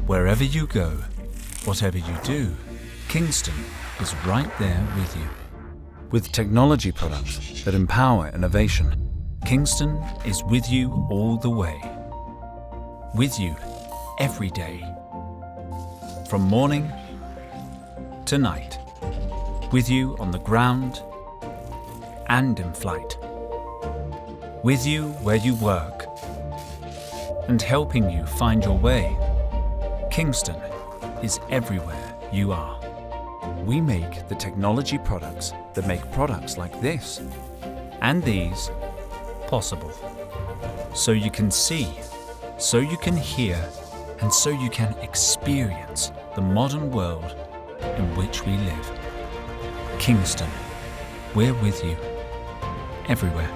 Wherever you go, whatever you do, Kingston is right there with you. With technology products that empower innovation, Kingston is with you all the way. With you every day. From morning to night. With you on the ground and in flight. With you where you work and helping you find your way. Kingston is everywhere you are. We make the technology products that make products like this and these possible. So you can see, so you can hear, and so you can experience the modern world in which we live. Kingston, we're with you everywhere.